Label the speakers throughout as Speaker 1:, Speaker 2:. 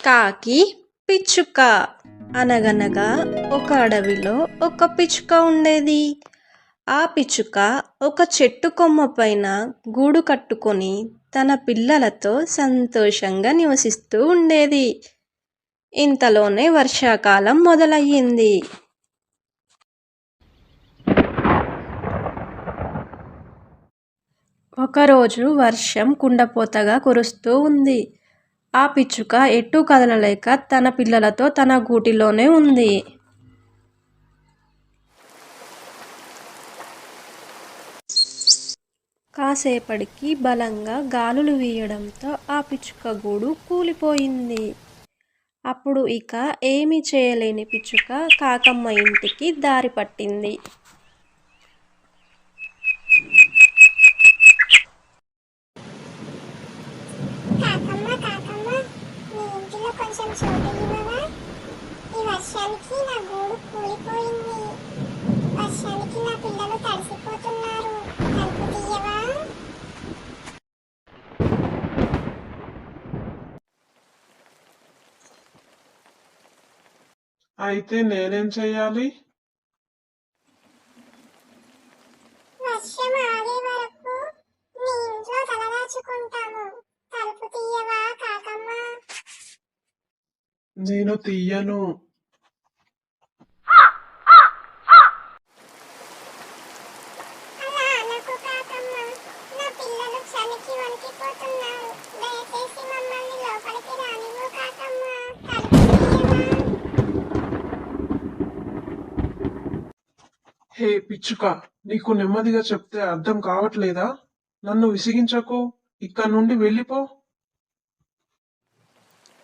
Speaker 1: కాకి పిచ్చుక. అనగనగా ఒక అడవిలో ఒక పిచ్చుక ఉండేది. ఆ పిచ్చుక ఒక చెట్టు కొమ్మ పైన గూడు కట్టుకొని తన పిల్లలతో సంతోషంగా నివసిస్తూ ఉండేది. ఇంతలోనే వర్షాకాలం మొదలయ్యింది. ఒకరోజు వర్షం కుండపోతగా కురుస్తూ ఉంది. ఆ పిచ్చుక ఎటూ కదలలేక తన పిల్లలతో తన గూటిలోనే ఉంది. కాసేపటికి బలంగా గాలులు వీయడంతో ఆ పిచ్చుక గూడు కూలిపోయింది. అప్పుడు ఇక ఏమీ చేయలేని పిచ్చుక కాకమ్మ ఇంటికి దారి పట్టింది.
Speaker 2: కాకమ్మ కాకమ్మ, నీ ఇంటిలో కొంచెం చోటు ఇవ్వవా? ఈ వర్షానికి నా గూడు కూలిపోయింది. వర్షానికి నా పిల్లలు తడిసిపోతున్నారు. తలుపు తీయవా?
Speaker 3: అయితే నేనేం చెయ్యాలి?
Speaker 2: వర్షం ఆగే వరకు నీ ఇంట్లో తలదాచుకుంటాము. తలుపు తీయవా కాకమ్మ?
Speaker 3: నేను తీయను.
Speaker 2: అలా అనకు కాకమ్మ. నా పిల్లలు చలికి వణికిపోతున్నారు. దయచేసి మమ్మల్ని లోపలికి రానివ్వు కాకమ్మ. తలుపు తీయవా?
Speaker 3: హే పిచ్చుక, నీకు నెమ్మదిగా చెప్తే అర్థం కావట్లేదా? నన్ను విసిగించకు, ఇక్కడ నుండి వెళ్ళిపో.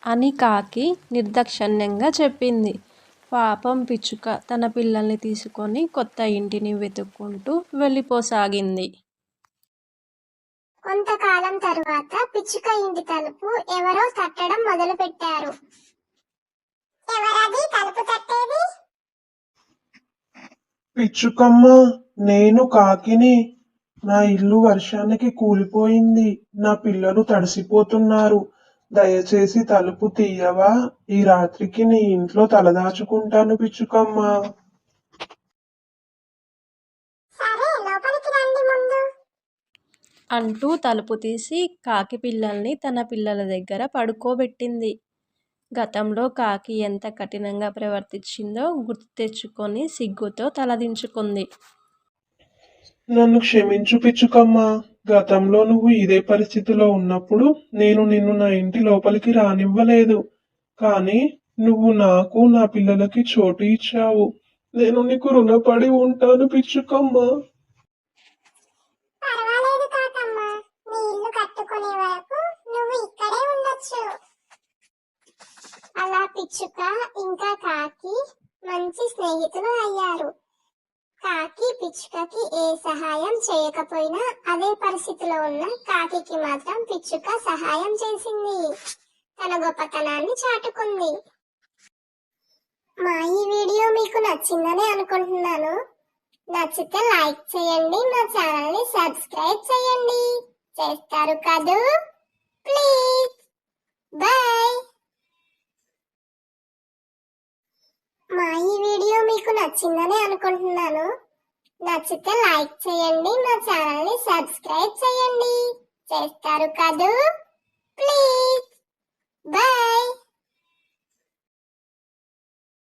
Speaker 1: అని కాకి నిర్దాక్షిణ్యంగా చెప్పింది. పాపం పిచ్చుక తన పిల్లల్ని తీసుకొని కొత్త ఇంటిని వెతుక్కుంటూ వెళ్ళిపోసాగింది.
Speaker 2: కొంతకాలం తరువాత పిచ్చుక ఇంటి తలుపు ఎవరో తట్టడం మొదలు పెట్టారు. ఎవరది తలుపు తట్టేది?
Speaker 3: పిచ్చుకమ్మ, నేను కాకిని. నా ఇల్లు వర్షానికి కూలిపోయింది. నా పిల్లలు తడిసిపోతున్నారు. దయచేసి తలుపు తీయవా? ఈ రాత్రికి నీ ఇంట్లో తలదాచుకుంటాను పిచ్చుకమ్మ.
Speaker 2: సరే, లోపలికి రండి ముందు.
Speaker 1: అంటూ తలుపు తీసి కాకి పిల్లల్ని తన పిల్లల దగ్గర పడుకోబెట్టింది. గతంలో కాకి ఎంత కఠినంగా ప్రవర్తించిందో గుర్తు తెచ్చుకొని సిగ్గుతో తలదించుకుంది.
Speaker 3: నన్ను క్షమించు పిచ్చుకమ్మ. గతంలో నువ్వు ఇదే పరిస్థితిలో ఉన్నప్పుడు నేను నిన్ను నా ఇంటి లోపలికి రానివ్వలేదు. కానీ నువ్వు నాకు నా పిల్లలకి చోటు ఇచ్చావు. నేను నీకు రుణపడి ఉంటాను పిచ్చుకమ్మ.
Speaker 2: పర్వాలేదు కాకమ్మ, నీ ఇల్లు కట్టుకునే వరకు నువ్వు ఇక్కడే ఉండొచ్చు. అలా పిచ్చుక ఇంకా కాకి మంచి స్నేహితులు అయ్యారు. కాకి పిచ్చుకకి ఏ సహాయం చేయకపోయినా అదే పరిస్థితిలో ఉన్న కాకికి మాత్రం పిచ్చుక సహాయం చేసింది. తన గొప్పతనాన్ని చాటుకుంది. మా ఈ వీడియో మీకు నచ్చిందని అనుకుంటున్నాను. నచ్చితే లైక్ చేయండి, మా ఛానల్ ని సబ్స్క్రైబ్ చేయండి. చేస్తారు కదూ? Please bye. మా ఈ వీడియో మీకు నచ్చిందని అనుకుంటున్నాను. నచ్చితే లైక్ చేయండి, మా ఛానల్ ని సబ్స్క్రైబ్ చేయండి. చేస్తారు కదూ? ప్లీజ్.